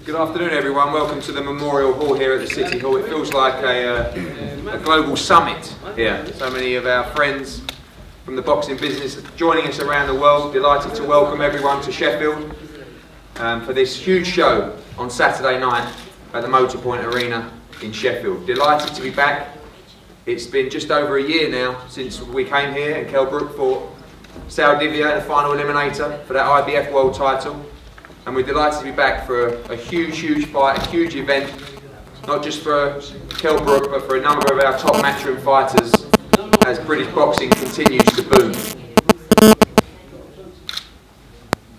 Good afternoon everyone, welcome to the Memorial Hall here at the City Hall. It feels like a global summit here. So many of our friends from the boxing business joining us around the world. Delighted to welcome everyone to Sheffield for this huge show on Saturday night at the Motorpoint Arena in Sheffield. Delighted to be back. It's been just over a year now since we came here and Kell Brook fought Saldivia in the final eliminator for that IBF world title. And we're delighted to be back for a huge fight, a huge event, not just for Kell Brook, but for a number of our top matchroom fighters as British boxing continues to boom.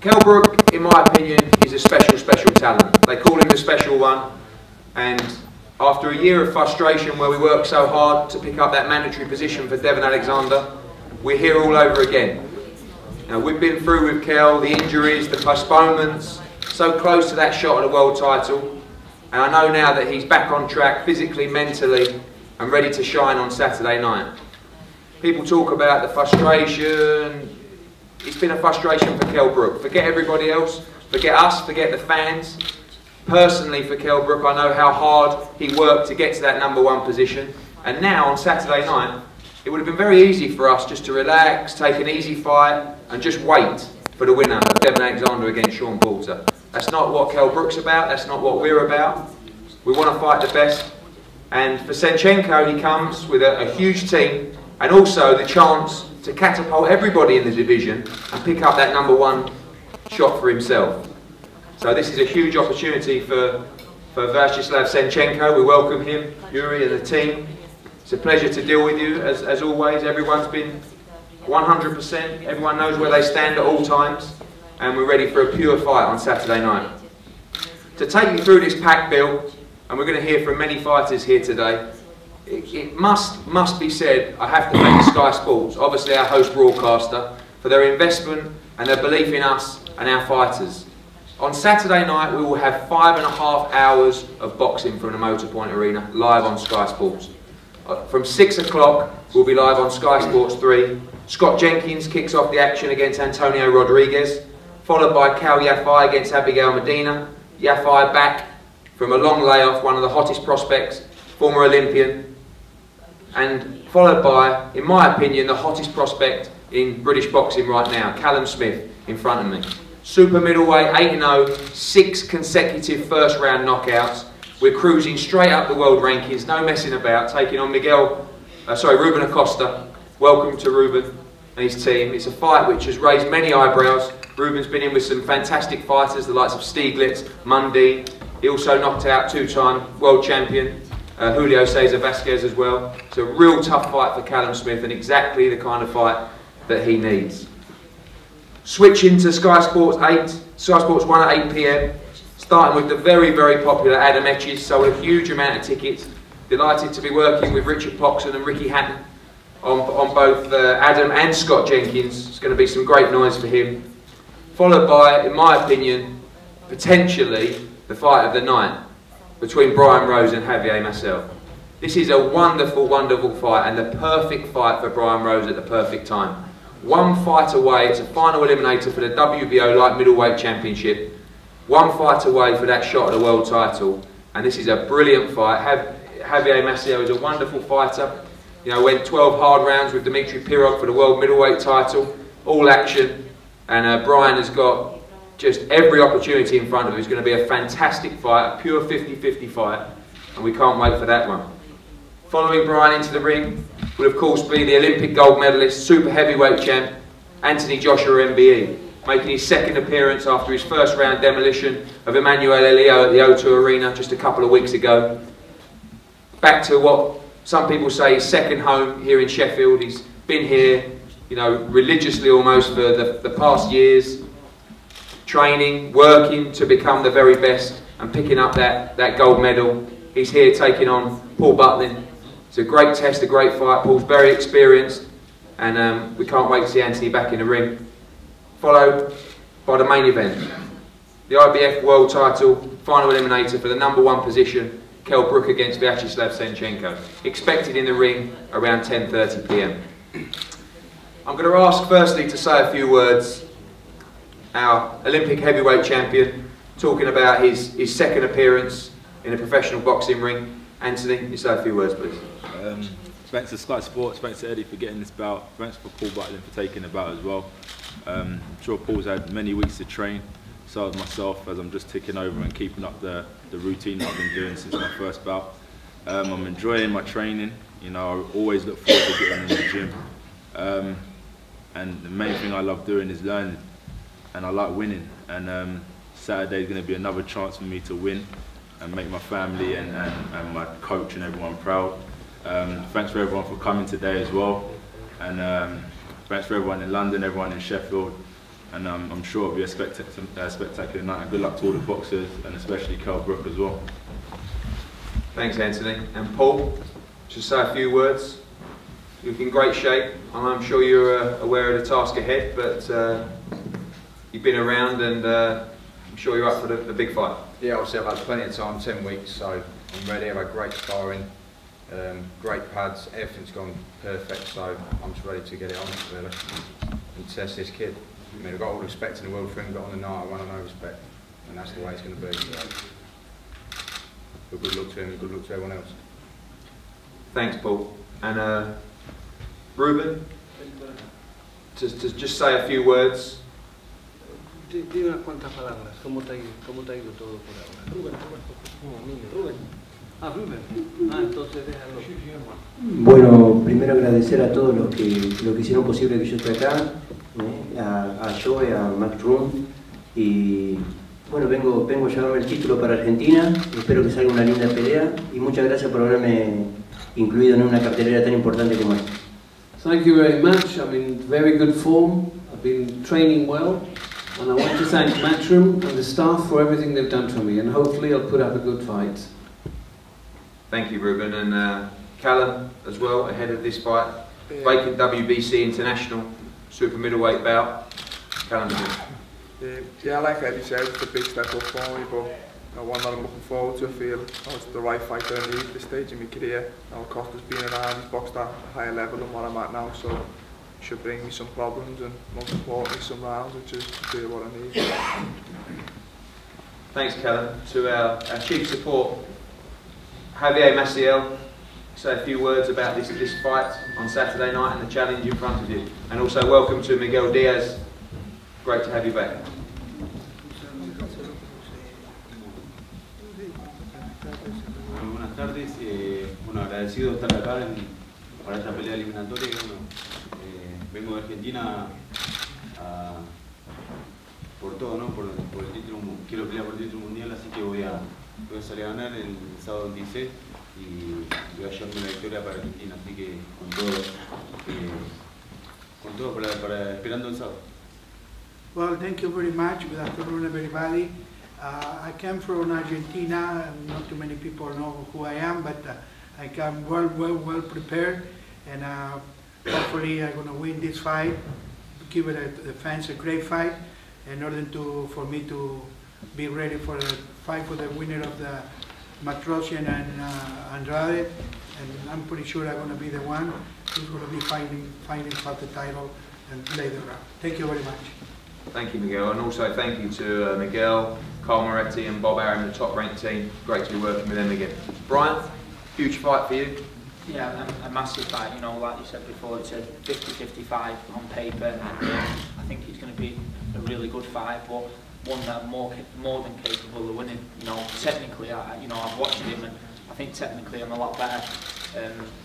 Kell Brook, in my opinion, is a special talent. They call him the special one, and after a year of frustration where we worked so hard to pick up that mandatory position for Devon Alexander, we're here all over again. Now, we've been through with Kell the injuries, the postponements, so close to that shot at the world title, and I know now that he's back on track physically, mentally, and ready to shine on Saturday night. People talk about the frustration. It's been a frustration for Kell Brook. Forget everybody else, forget us, forget the fans. Personally for Kell Brook, I know how hard he worked to get to that #1 position, and now on Saturday night, it would have been very easy for us just to relax, take an easy fight, and just wait for the winner of Devon Alexander against Sean Porter. That's not what Kell Brook's about, that's not what we're about. We want to fight the best, and for Senchenko he comes with a huge team, and also the chance to catapult everybody in the division and pick up that #1 shot for himself. So this is a huge opportunity for VYACHESLAV Senchenko. We welcome him, Yuri and the team. It's a pleasure to deal with you, as always. Everyone's been 100%, everyone knows where they stand at all times, and we're ready for a pure fight on Saturday night. To take you through this packed bill, and we're going to hear from many fighters here today, it must be said, I have to thank Sky Sports, obviously our host broadcaster, for their investment and their belief in us and our fighters. On Saturday night we will have 5.5 hours of boxing from the Motorpoint Arena, live on Sky Sports. From 6 o'clock, we'll be live on Sky Sports 3. Scott Jenkins kicks off the action against Antonio Rodriguez, followed by Cal Yafai against Abigail Medina. Yafai back from a long layoff, one of the hottest prospects, former Olympian. And followed by, in my opinion, the hottest prospect in British boxing right now, Callum Smith, in front of me. Super middleweight, 8-0, 6 consecutive first round knockouts. We're cruising straight up the world rankings, no messing about, taking on Ruben Acosta. Welcome to Ruben and his team. It's a fight which has raised many eyebrows. Ruben's been in with some fantastic fighters, the likes of Stieglitz, Mundy. He also knocked out 2-time world champion Julio Cesar Vasquez as well. It's a real tough fight for Callum Smith, and exactly the kind of fight that he needs. Switching to Sky Sports 1 at 8 PM. Starting with the very popular Adam Etches, sold a huge amount of tickets. Delighted to be working with Richard Poxon and Ricky Hatton on both Adam and Scott Jenkins. It's going to be some great noise for him. Followed by, in my opinion, potentially the fight of the night between Brian Rose and Javier Maciel. This is a wonderful fight, and the perfect fight for Brian Rose at the perfect time. One fight away, it's a final eliminator for the WBO Light Middleweight Championship. One fight away for that shot at the world title, and this is a brilliant fight. Javier Maciel is a wonderful fighter. You know, went 12 hard rounds with Dimitri Pirog for the world middleweight title, all action, and Brian has got just every opportunity in front of him. It's going to be a fantastic fight, a pure 50-50 fight, and we can't wait for that one. Following Brian into the ring will of course be the Olympic gold medalist, super heavyweight champ, Anthony Joshua MBE. Making his second appearance after his first round demolition of Emmanuel Elio at the O2 Arena just a couple of weeks ago. Back to what some people say is second home here in Sheffield. He's been here, you know, religiously almost for the past years, training, working to become the very best and picking up that gold medal. He's here taking on Paul Butlin. It's a great test, a great fight. Paul's very experienced, and we can't wait to see Anthony back in the ring. Followed by the main event, the IBF world title, final eliminator for the #1 position, Kell Brook against VYACHESLAV Senchenko. Expected in the ring around 10:30 PM. I'm going to ask firstly to say a few words our Olympic heavyweight champion, talking about his second appearance in a professional boxing ring. Anthony, you say a few words, please. Thanks to Sky Sports, thanks to Eddie for getting this bout, thanks for Paul Butler for taking the bout as well. I'm sure Paul's had many weeks to train, so has myself, as I'm just ticking over and keeping up the routine that I've been doing since my first bout. I'm enjoying my training, you know, I always look forward to getting in the gym. And the main thing I love doing is learning, and I like winning. And Saturday is going to be another chance for me to win and make my family and my coach and everyone proud. Thanks for everyone for coming today as well, and thanks for everyone in London, everyone in Sheffield, and I'm sure it'll be a spectacular night, and good luck to all the boxers and especially Kell Brook as well. Thanks Anthony. And Paul, just say a few words. You look in great shape, and I'm sure you're aware of the task ahead, but you've been around and I'm sure you're up for the big fight. Yeah, obviously I've had plenty of time, 10 weeks, so I'm ready. I've had great sparring, great pads, everything's gone perfect, so I'm just ready to get it on really and test this kid. I mean, I've got all the respect in the world for him, but on the night I want no respect, and that's the way it's going to be. But good luck to him and good luck to everyone else. Thanks Paul. And Ruben, to just say a few words. Dime unas cuantas palabras. ¿Cómo te ha ido todo por ahora? Rubén. Ah, Rubén. Ah, entonces déjalo. Bueno, primero agradecer a todos los que hicieron posible que yo esté acá, a Joe, a Max Room, y bueno, vengo a llevarme el título para Argentina. Espero que salga una linda pelea y muchas gracias por haberme incluido en una cartelera tan importante como esta. Thank you very much. I'm in very good form. I've been training well, and I want to thank Matchroom and the staff for everything they've done for me, and hopefully I'll put up a good fight. Thank you, Ruben, and Callum as well ahead of this fight. Vacant WBC International super middleweight bout. Callum. Yeah, like Eddie said, it's a big step up for me, but one that I'm looking forward to. I feel it's the right fight that I need at this stage in my career. Costa's been around, he's boxed at a higher level than what I'm at now, so it should bring me some problems and most importantly some rounds, which is really what I need. Thanks, Callum. To our chief support, Javier Maciel, say a few words about this fight on Saturday night and the challenge in front of you. And also welcome to Miguel Diaz. Great to have you back. Buenas tardes, bueno, agradecido de estar acá para esta pelea eliminatoria. Bueno, vengo de Argentina por todo, ¿no? Por el título, quiero pelear por el título mundial, así que voy a salir a ganar el sábado 26 y voy a llevarme la victoria para Argentina, así que con todo para esperando el sábado. Well, thank you very much. Good afternoon, everybody. I came from Argentina, and not too many people know who I am, but I come well prepared, and hopefully I'm going to win this fight, give the fans a great fight, in order for me to be ready for the fight for the winner of the Matrosian and Andrade, and I'm pretty sure I'm going to be the one who's going to be fighting for the title and later on. Thank you very much. Thank you, Miguel, and also thank you to Miguel, Carl Moretti and Bob Aaron, the top-ranked team. Great to be working with them again. Brian, huge fight for you. Yeah, a massive fight, you know, like you said before, it's a 50-55 on paper, and I think it's going to be a really good fight, but one that I'm more than capable of winning. You know, technically, I've watched him, and I think technically I'm a lot better.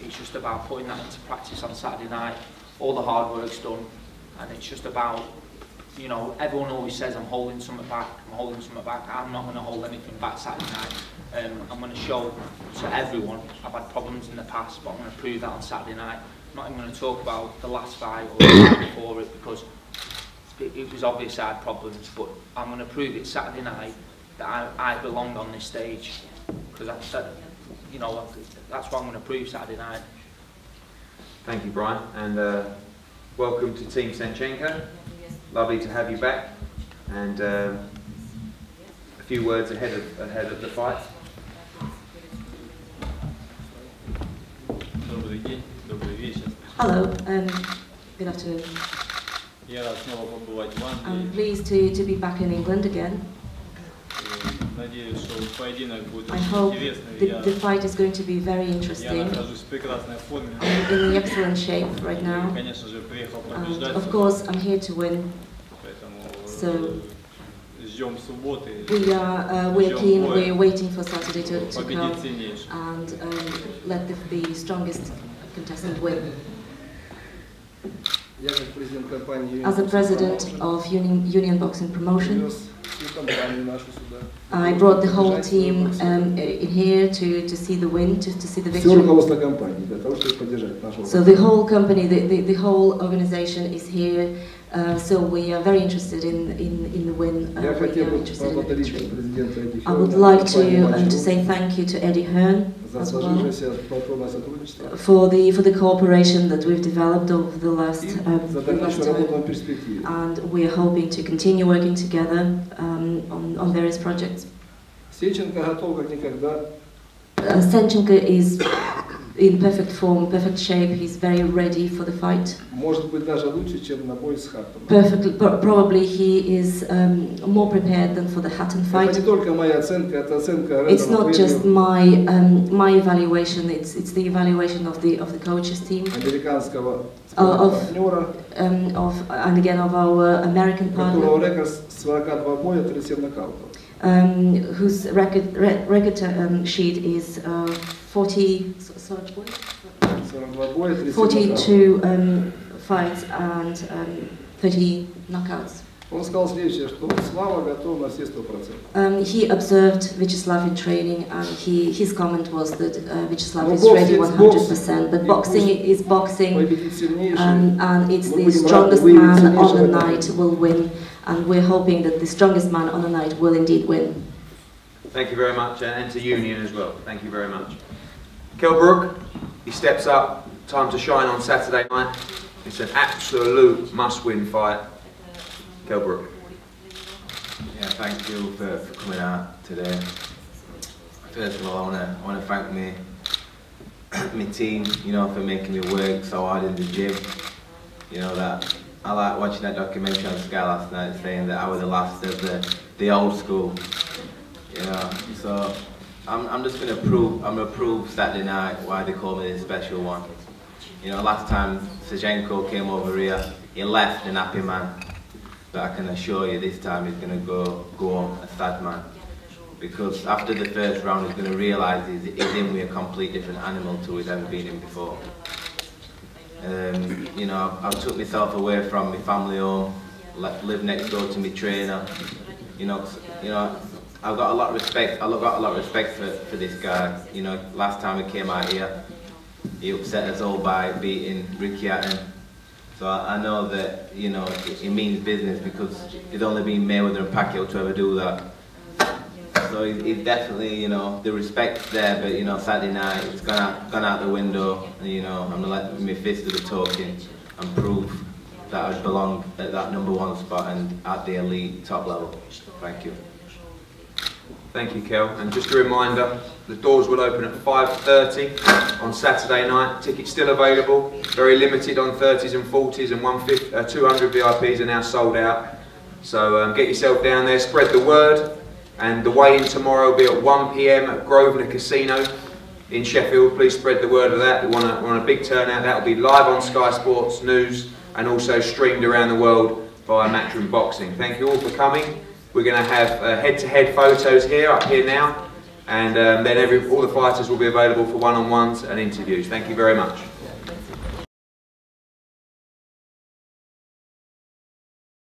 It's just about putting that into practice on Saturday night. All the hard work's done, and it's just about, you know, everyone always says I'm holding something back, I'm not going to hold anything back Saturday night. I'm going to show to everyone I've had problems in the past, but I'm going to prove that on Saturday night. I'm not even going to talk about the last fight or the fight before it, because it was obvious I had problems, but I'm going to prove it Saturday night that I belong on this stage, because that's what I'm going to prove Saturday night. Thank you, Brian, and welcome to Team Senchenko. Lovely to have you back, and a few words ahead of the fight. Hello, good afternoon. I'm pleased to be back in England again. I hope the fight is going to be very interesting. I'm in excellent shape right now. And of course, I'm here to win. So we're keen. We're waiting for Saturday to come and let the strongest contestant win. As a president of Union Boxing Promotions, I brought the whole team in here to see the win, to see the victory. So the whole company, the whole organization is here. So we are very interested in the win. We are interested in the victory. I would like to say thank you to Eddie Hearn as well for the cooperation that we've developed over the last time, and we are hoping to continue working together on various projects. Senchenko is in perfect form, perfect shape. He's very ready for the fight. Perfectly, probably he is more prepared than for the Hatton fight. It's not just my evaluation. It's the evaluation of the coaches team, and again of our American partner, whose record sheet is 42 fights and 30 knockouts. He observed Vyacheslav in training, and his comment was that Vyacheslav is ready 100%. But boxing is boxing, and it's the strongest man on the night will win, and we're hoping that the strongest man on the night will indeed win. Thank you very much, and to Union as well. Thank you very much. Kell Brook, he steps up, time to shine on Saturday night. It's an absolute must-win fight. Kell Brook. Yeah, thank you for coming out today. First of all, I want to thank my team, you know, for making me work so hard in the gym. You know that I like watching that documentary on Sky last night, saying that I was the last of the old school. You know, so I'm just gonna prove Saturday night why they call me the special one. You know, last time Senchenko came over here, he left an happy man. But I can assure you this time he's gonna go home a sad man. Because after the first round he's gonna realise he's in with a complete different animal to he's ever been in before. You know, I took myself away from my family home, lived next door to my trainer. You know, I've got a lot of respect. I've got a lot of respect for this guy. You know, last time he came out here, he upset us all by beating Ricky Hatton. So I know that, you know, it means business because it's only been Mayweather and Pacquiao to ever do that. So he's definitely, you know, the respect's there, but, you know, Saturday night it's gone out the window. And, you know, I'm gonna let my fist do the talking and prove that I belong at that #1 spot and at the elite top level. Thank you. Thank you, Kell. And just a reminder, the doors will open at 5:30 on Saturday night. Tickets still available. Very limited on 30s and 40s, and 200 VIPs are now sold out. So get yourself down there, spread the word. And the weigh-in tomorrow will be at 1 PM at Grosvenor Casino in Sheffield. Please spread the word of that. We want a big turnout. That will be live on Sky Sports News and also streamed around the world via Matchroom Boxing. Thank you all for coming. We're going to have head-to-head photos up here now, and then all the fighters will be available for one-on-ones and interviews. Thank you very much.